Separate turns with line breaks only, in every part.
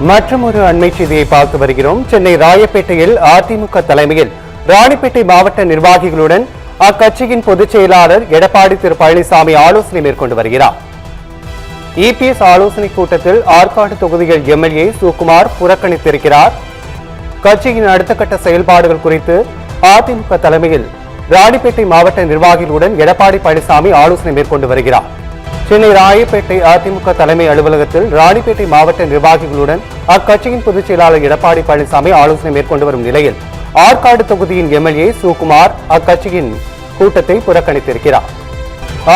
மற்றும் ஒரு அண்மை செய்தியை பார்த்து வருகிறோம். சென்னை ராயப்பேட்டையில் அதிமுக தலைமையில் ராணிப்பேட்டை மாவட்ட நிர்வாகிகளுடன் அக்கட்சியின் பொதுச் செயலாளர் எடப்பாடி திரு பழனிசாமி ஆலோசனை மேற்கொண்டு வருகிறார். இபிஎஸ் ஆலோசனை கூட்டத்தில் ஆற்காடு தொகுதியில் எம்எல்ஏ சுகுமார் புறக்கணித்திருக்கிறார். கட்சியின் அடுத்த கட்ட செயல்பாடுகள் குறித்து அதிமுக தலைமையில் ராணிப்பேட்டை மாவட்ட நிர்வாகிகளுடன் எடப்பாடி பழனிசாமி ஆலோசனை மேற்கொண்டு வருகிறார். சென்னை ராயப்பேட்டை அதிமுக தலைமை அலுவலகத்தில் ராணிப்பேட்டை மாவட்ட நிர்வாகிகளுடன் அக்கட்சியின் பொதுச் செயலாளர் எடப்பாடி பழனிசாமி ஆலோசனை மேற்கொண்டு வரும் நிலையில் ஆற்காடு தொகுதியின் எம்எல்ஏ சுகுமார் அக்கட்சியின் கூட்டத்தை புறக்கணித்திருக்கிறார்.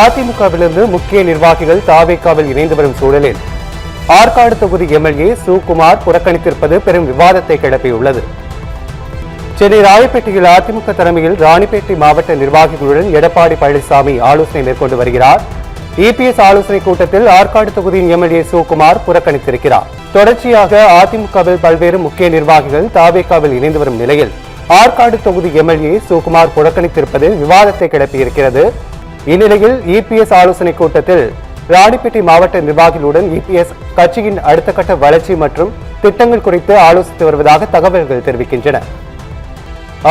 அதிமுகவிலிருந்து முக்கிய நிர்வாகிகள் தாவேகாவில் இணைந்து வரும் சூழலில் ஆற்காடு தொகுதி எம்எல்ஏ சுகுமார் புறக்கணித்திருப்பது பெரும் விவாதத்தை கிளப்பியுள்ளது. சென்னை ராயப்பேட்டையில் அதிமுக தலைமையில் ராணிப்பேட்டை மாவட்ட நிர்வாகிகளுடன் எடப்பாடி பழனிசாமி ஆலோசனை மேற்கொண்டு வருகிறார். இபிஎஸ் ஆலோசனை கூட்டத்தில் ஆற்காடு தொகுதியின் எம்எல்ஏ சுகுமார் புறக்கணித்திருக்கிறார். தொடர்ச்சியாக அதிமுகவில் பல்வேறு முக்கிய நிர்வாகிகள் தாவேகாவில் இணைந்து வரும் நிலையில் ஆற்காடு தொகுதி எம்எல்ஏ சுகுமார் புறக்கணித்திருப்பது விவாதத்தை கிளப்பியிருக்கிறது. இந்நிலையில் இபிஎஸ் ஆலோசனை கூட்டத்தில் ராணிப்பேட்டை மாவட்ட நிர்வாகிகளுடன் இபிஎஸ் கட்சியின் அடுத்த கட்ட வளர்ச்சி மற்றும் திட்டங்கள் குறித்து ஆலோசித்து வருவதாக தகவல்கள் தெரிவிக்கின்றன.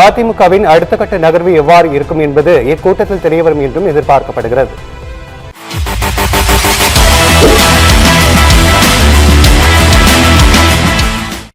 அதிமுகவின் அடுத்த கட்ட நகர்வு எவ்வாறு இருக்கும் என்பது இக்கூட்டத்தில் தெரியவரும் என்றும் எதிர்பார்க்கப்படுகிறது.